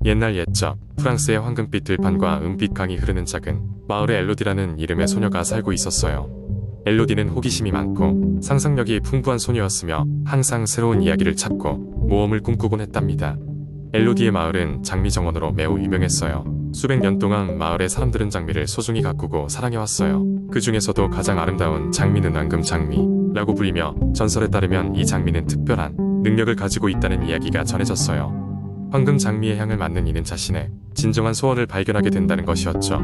옛날 옛적 프랑스의 황금빛 들판과 은빛 강이 흐르는 작은 마을에 엘로디라는 이름의 소녀가 살고 있었어요. 엘로디는 호기심이 많고 상상력이 풍부한 소녀였으며 항상 새로운 이야기를 찾고 모험을 꿈꾸곤 했답니다. 엘로디의 마을은 장미 정원으로 매우 유명했어요. 수백 년 동안 마을의 사람들은 장미를 소중히 가꾸고 사랑해왔어요. 그 중에서도 가장 아름다운 장미는 황금 장미라고 불리며 전설에 따르면 이 장미는 특별한 능력을 가지고 있다는 이야기가 전해졌어요. 황금 장미의 향을 맡는 이는 자신의 진정한 소원을 발견하게 된다는 것이었죠.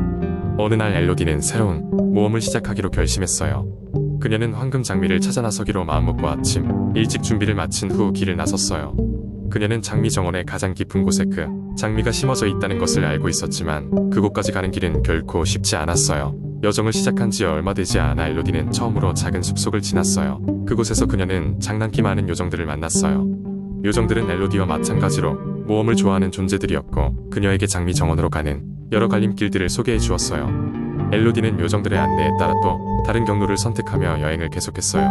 어느 날 엘로디는 새로운 모험을 시작하기로 결심했어요. 그녀는 황금 장미를 찾아 나서기로 마음먹고 아침 일찍 준비를 마친 후 길을 나섰어요. 그녀는 장미 정원의 가장 깊은 곳에 그 장미가 심어져 있다는 것을 알고 있었지만 그곳까지 가는 길은 결코 쉽지 않았어요. 여정을 시작한 지 얼마 되지 않아 엘로디는 처음으로 작은 숲속을 지났어요. 그곳에서 그녀는 장난기 많은 요정들을 만났어요. 요정들은 엘로디와 마찬가지로 모험을 좋아하는 존재들이었고 그녀에게 장미 정원으로 가는 여러 갈림길들을 소개해 주었어요. 엘로디는 요정들의 안내에 따라 또 다른 경로를 선택하며 여행을 계속했어요.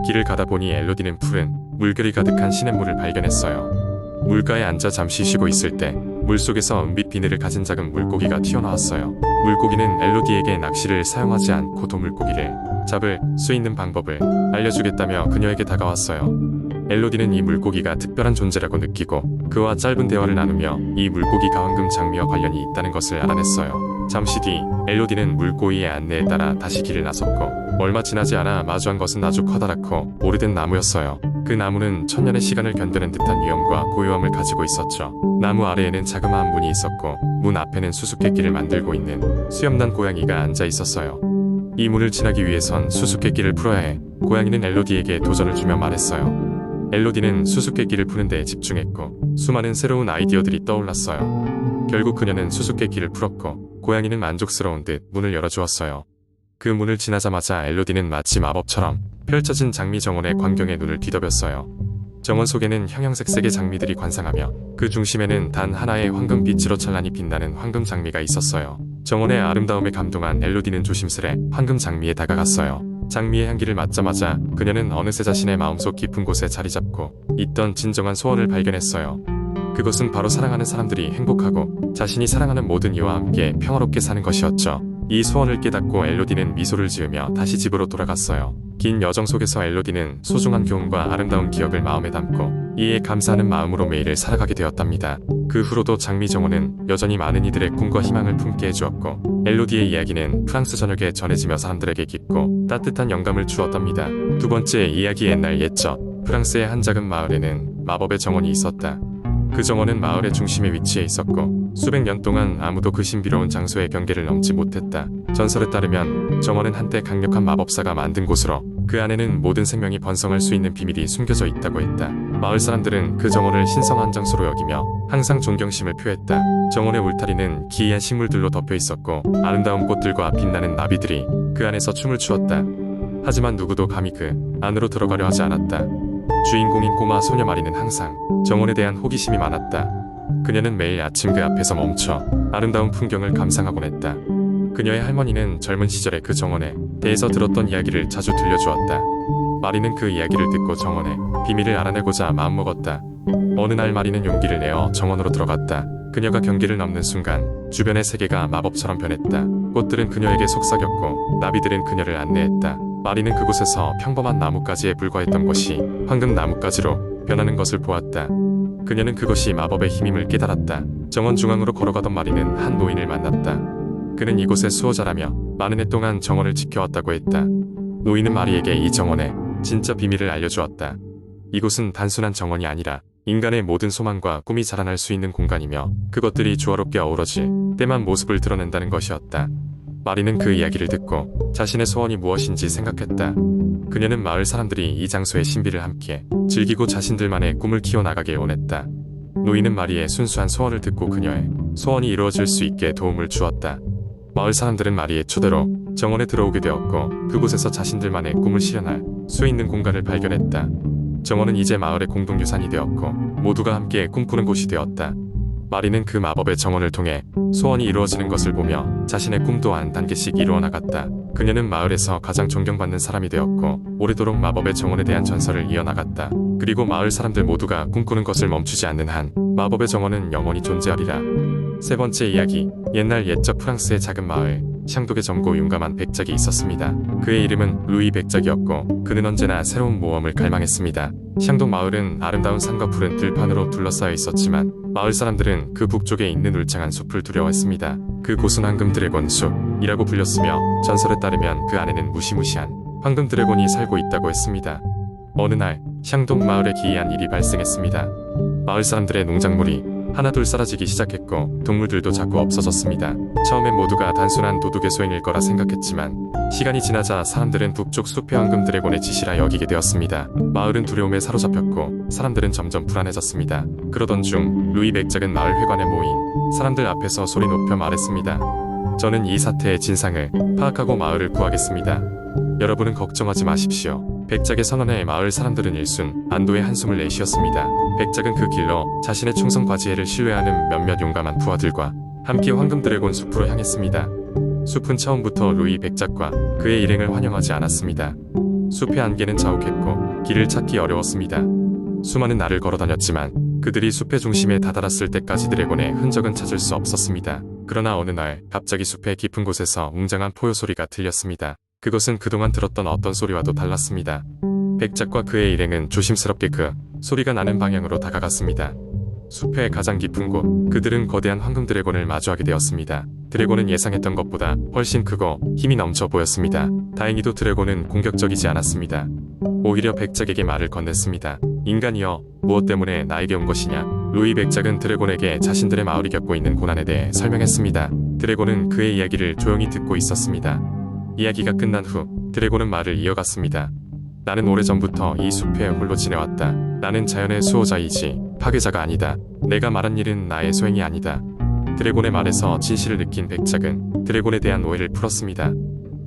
길을 가다 보니 엘로디는 푸른 물결이 가득한 시냇물을 발견했어요. 물가에 앉아 잠시 쉬고 있을 때 물속에서 은빛 비늘을 가진 작은 물고기가 튀어나왔어요. 물고기는 엘로디에게 낚시를 사용하지 않고 도물고기를 잡을 수 있는 방법을 알려주겠다며 그녀에게 다가왔어요. 엘로디는 이 물고기가 특별한 존재라고 느끼고 그와 짧은 대화를 나누며 이 물고기가 황금 장미와 관련이 있다는 것을 알아냈어요. 잠시 뒤 엘로디는 물고기의 안내에 따라 다시 길을 나섰고 얼마 지나지 않아 마주한 것은 아주 커다랗고 오래된 나무였어요. 그 나무는 천년의 시간을 견디는 듯한 위험과 고요함을 가지고 있었죠. 나무 아래에는 자그마한 문이 있었고 문 앞에는 수수께끼를 만들고 있는 수염난 고양이가 앉아 있었어요. 이 문을 지나기 위해선 수수께끼를 풀어야 해. 고양이는 엘로디에게 도전을 주며 말했어요. 엘로디는 수수께끼를 푸는 데에 집중했고 수많은 새로운 아이디어들이 떠올랐어요. 결국 그녀는 수수께끼를 풀었고 고양이는 만족스러운 듯 문을 열어주었어요. 그 문을 지나자마자 엘로디는 마치 마법처럼 펼쳐진 장미 정원의 광경에 눈을 뒤덮였어요. 정원 속에는 형형색색의 장미들이 관상하며 그 중심에는 단 하나의 황금빛으로 찬란히 빛나는 황금 장미가 있었어요. 정원의 아름다움에 감동한 엘로디는 조심스레 황금 장미에 다가갔어요. 장미의 향기를 맡자마자 그녀는 어느새 자신의 마음속 깊은 곳에 자리잡고 있던 진정한 소원을 발견했어요. 그것은 바로 사랑하는 사람들이 행복하고 자신이 사랑하는 모든 이와 함께 평화롭게 사는 것이었죠. 이 소원을 깨닫고 엘로디는 미소를 지으며 다시 집으로 돌아갔어요. 긴 여정 속에서 엘로디는 소중한 교훈과 아름다운 기억을 마음에 담고 이에 감사하는 마음으로 매일을 살아가게 되었답니다. 그 후로도 장미 정원은 여전히 많은 이들의 꿈과 희망을 품게 해주었고 엘로디의 이야기는 프랑스 전역에 전해지며 사람들에게 깊고 따뜻한 영감을 주었답니다. 두 번째 이야기. 옛날 옛적 프랑스의 한 작은 마을에는 마법의 정원이 있었다. 그 정원은 마을의 중심에 위치해 있었고 수백 년 동안 아무도 그 신비로운 장소의 경계를 넘지 못했다. 전설에 따르면 정원은 한때 강력한 마법사가 만든 곳으로 그 안에는 모든 생명이 번성할 수 있는 비밀이 숨겨져 있다고 했다. 마을 사람들은 그 정원을 신성한 장소로 여기며 항상 존경심을 표했다. 정원의 울타리는 기이한 식물들로 덮여 있었고 아름다운 꽃들과 빛나는 나비들이 그 안에서 춤을 추었다. 하지만 누구도 감히 그 안으로 들어가려 하지 않았다. 주인공인 꼬마 소녀 마리는 항상 정원에 대한 호기심이 많았다. 그녀는 매일 아침 그 앞에서 멈춰 아름다운 풍경을 감상하곤 했다. 그녀의 할머니는 젊은 시절에 그 정원에 대해서 들었던 이야기를 자주 들려주었다. 마리는 그 이야기를 듣고 정원의 비밀을 알아내고자 마음먹었다. 어느 날 마리는 용기를 내어 정원으로 들어갔다. 그녀가 경계를 넘는 순간 주변의 세계가 마법처럼 변했다. 꽃들은 그녀에게 속삭였고 나비들은 그녀를 안내했다. 마리는 그곳에서 평범한 나뭇가지에 불과했던 것이 황금 나뭇가지로 변하는 것을 보았다. 그녀는 그것이 마법의 힘임을 깨달았다. 정원 중앙으로 걸어가던 마리는 한 노인을 만났다. 그는 이곳의 수호자라며 많은 해 동안 정원을 지켜왔다고 했다. 노인은 마리에게 이 정원의 진짜 비밀을 알려주었다. 이곳은 단순한 정원이 아니라 인간의 모든 소망과 꿈이 자라날 수 있는 공간이며 그것들이 조화롭게 어우러질 때만 모습을 드러낸다는 것이었다. 마리는 그 이야기를 듣고 자신의 소원이 무엇인지 생각했다. 그녀는 마을 사람들이 이 장소의 신비를 함께 즐기고 자신들만의 꿈을 키워나가길 원했다. 노인은 마리의 순수한 소원을 듣고 그녀의 소원이 이루어질 수 있게 도움을 주었다. 마을 사람들은 마리의 초대로 정원에 들어오게 되었고 그곳에서 자신들만의 꿈을 실현할 수 있는 공간을 발견했다. 정원은 이제 마을의 공동유산이 되었고 모두가 함께 꿈꾸는 곳이 되었다. 마리는 그 마법의 정원을 통해 소원이 이루어지는 것을 보며 자신의 꿈 또한 단계씩 이루어 나갔다. 그녀는 마을에서 가장 존경받는 사람이 되었고 오래도록 마법의 정원에 대한 전설을 이어나갔다. 그리고 마을 사람들 모두가 꿈꾸는 것을 멈추지 않는 한 마법의 정원은 영원히 존재하리라. 세 번째 이야기. 옛날 옛적 프랑스의 작은 마을 샹독에 젊고 용감한 백작이 있었습니다. 그의 이름은 루이 백작이었고 그는 언제나 새로운 모험을 갈망했습니다. 샹독 마을은 아름다운 산과 푸른 들판으로 둘러싸여 있었지만 마을 사람들은 그 북쪽에 있는 울창한 숲을 두려워했습니다. 그곳은 황금 드래곤 숲이라고 불렸으며 전설에 따르면 그 안에는 무시무시한 황금 드래곤이 살고 있다고 했습니다. 어느 날 샹독 마을에 기이한 일이 발생했습니다. 마을 사람들의 농작물이 하나둘 사라지기 시작했고 동물들도 자꾸 없어졌습니다. 처음엔 모두가 단순한 도둑의 소행일 거라 생각했지만 시간이 지나자 사람들은 북쪽 숲의 황금 드래곤의 짓이라 여기게 되었습니다. 마을은 두려움에 사로잡혔고 사람들은 점점 불안해졌습니다. 그러던 중 루이 백작은 마을 회관에 모인 사람들 앞에서 소리 높여 말했습니다. 저는 이 사태의 진상을 파악하고 마을을 구하겠습니다. 여러분은 걱정하지 마십시오. 백작의 선언에 마을 사람들은 일순 안도의 한숨을 내쉬었습니다. 백작은 그 길로 자신의 충성 과지혜를 신뢰하는 몇몇 용감한 부하들과 함께 황금 드래곤 숲으로 향했습니다. 숲은 처음부터 루이 백작과 그의 일행을 환영하지 않았습니다. 숲의 안개는 자욱했고 길을 찾기 어려웠습니다. 수많은 날을 걸어다녔지만 그들이 숲의 중심에 다다랐을 때까지 드래곤의 흔적은 찾을 수 없었습니다. 그러나 어느 날 갑자기 숲의 깊은 곳에서 웅장한 포효 소리가 들렸습니다. 그것은 그동안 들었던 어떤 소리와도 달랐습니다. 백작과 그의 일행은 조심스럽게 그 소리가 나는 방향으로 다가갔습니다. 숲의 가장 깊은 곳, 그들은 거대한 황금 드래곤을 마주하게 되었습니다. 드래곤은 예상했던 것보다 훨씬 크고 힘이 넘쳐 보였습니다. 다행히도 드래곤은 공격적이지 않았습니다. 오히려 백작에게 말을 건넸습니다. 인간이여, 무엇 때문에 나에게 온 것이냐? 루이 백작은 드래곤에게 자신들의 마을이 겪고 있는 고난에 대해 설명했습니다. 드래곤은 그의 이야기를 조용히 듣고 있었습니다. 이야기가 끝난 후 드래곤은 말을 이어갔습니다. 나는 오래전부터 이 숲에 홀로 지내왔다. 나는 자연의 수호자이지 파괴자가 아니다. 내가 말한 일은 나의 소행이 아니다. 드래곤의 말에서 진실을 느낀 백작은 드래곤에 대한 오해를 풀었습니다.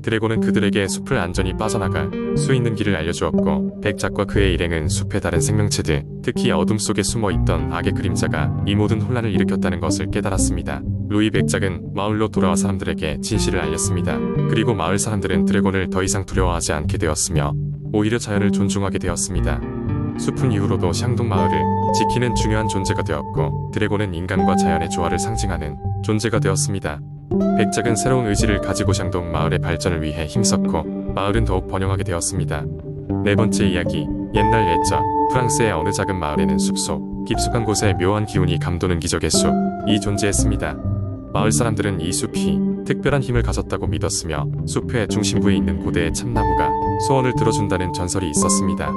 드래곤은 그들에게 숲을 안전히 빠져나갈 수 있는 길을 알려주었고 백작과 그의 일행은 숲의 다른 생명체들, 특히 어둠 속에 숨어있던 악의 그림자가 이 모든 혼란을 일으켰다는 것을 깨달았습니다. 루이 백작은 마을로 돌아와 사람들에게 진실을 알렸습니다. 그리고 마을 사람들은 드래곤을 더 이상 두려워하지 않게 되었으며 오히려 자연을 존중하게 되었습니다. 숲은 이후로도 샹독 마을을 지키는 중요한 존재가 되었고 드래곤은 인간과 자연의 조화를 상징하는 존재가 되었습니다. 백작은 새로운 의지를 가지고 샹독 마을의 발전을 위해 힘썼고 마을은 더욱 번영하게 되었습니다. 네 번째 이야기. 옛날 옛적 프랑스의 어느 작은 마을에는 숲속 깊숙한 곳에 묘한 기운이 감도는 기적의 숲이 존재했습니다. 마을 사람들은 이 숲이 특별한 힘을 가졌다고 믿었으며 숲의 중심부에 있는 고대의 참나무가 소원을 들어준다는 전설이 있었습니다.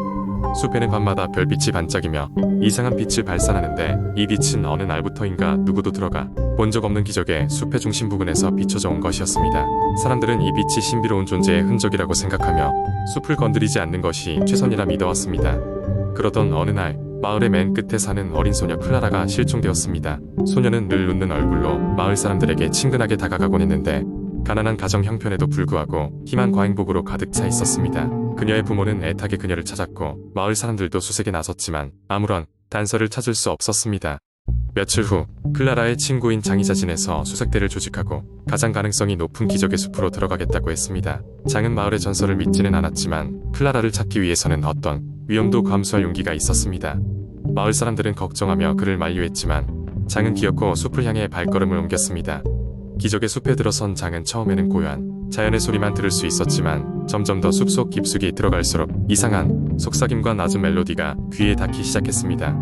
숲에는 밤마다 별빛이 반짝이며 이상한 빛을 발산하는데 이 빛은 어느 날부터인가 누구도 들어가 본 적 없는 기적의 숲의 중심 부근에서 비춰져 온 것이었습니다. 사람들은 이 빛이 신비로운 존재의 흔적이라고 생각하며 숲을 건드리지 않는 것이 최선이라 믿어왔습니다. 그러던 어느 날 마을의 맨 끝에 사는 어린 소녀 클라라가 실종되었습니다. 소녀는 늘 웃는 얼굴로 마을 사람들에게 친근하게 다가가곤 했는데 가난한 가정 형편에도 불구하고 희망 과행복으로 가득 차 있었습니다. 그녀의 부모는 애타게 그녀를 찾았고 마을 사람들도 수색에 나섰지만 아무런 단서를 찾을 수 없었습니다. 며칠 후 클라라의 친구인 장이자진에서 수색대를 조직하고 가장 가능성이 높은 기적의 숲으로 들어가겠다고 했습니다. 장은 마을의 전설을 믿지는 않았지만 클라라를 찾기 위해서는 어떤 위험도 감수할 용기가 있었습니다. 마을 사람들은 걱정하며 그를 만류했지만 장은 기어코 숲을 향해 발걸음을 옮겼습니다. 기적의 숲에 들어선 장은 처음에는 고요한 자연의 소리만 들을 수 있었지만 점점 더 숲속 깊숙이 들어갈수록 이상한 속삭임과 낮은 멜로디가 귀에 닿기 시작했습니다.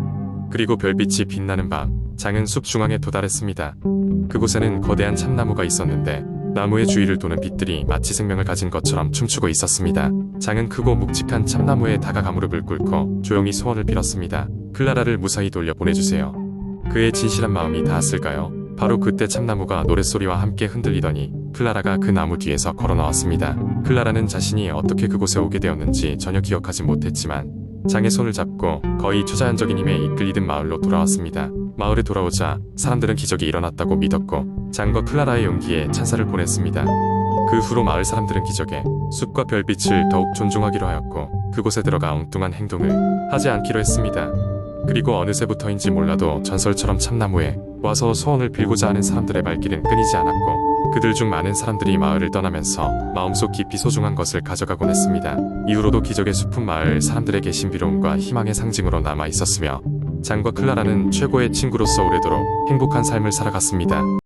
그리고 별빛이 빛나는 밤, 장은 숲 중앙에 도달했습니다. 그곳에는 거대한 참나무가 있었는데 나무의 주위를 도는 빛들이 마치 생명을 가진 것처럼 춤추고 있었습니다. 장은 크고 묵직한 참나무에 다가가 무릎을 꿇고 조용히 소원을 빌었습니다. 클라라를 무사히 돌려보내주세요. 그의 진실한 마음이 닿았을까요? 바로 그때 참나무가 노랫소리와 함께 흔들리더니 클라라가 그 나무 뒤에서 걸어 나왔습니다. 클라라는 자신이 어떻게 그곳에 오게 되었는지 전혀 기억하지 못했지만 장의 손을 잡고 거의 초자연적인 힘에 이끌리듯 마을로 돌아왔습니다. 마을에 돌아오자 사람들은 기적이 일어났다고 믿었고 장과 클라라의 용기에 찬사를 보냈습니다. 그 후로 마을 사람들은 기적의 숲과 별빛을 더욱 존중하기로 하였고 그곳에 들어가 엉뚱한 행동을 하지 않기로 했습니다. 그리고 어느새부터인지 몰라도 전설처럼 참나무에 와서 소원을 빌고자 하는 사람들의 발길은 끊이지 않았고 그들 중 많은 사람들이 마을을 떠나면서 마음속 깊이 소중한 것을 가져가곤 했습니다. 이후로도 기적의 숲은 마을 사람들에게 신비로움과 희망의 상징으로 남아 있었으며, 장과 클라라는 최고의 친구로서 오래도록 행복한 삶을 살아갔습니다.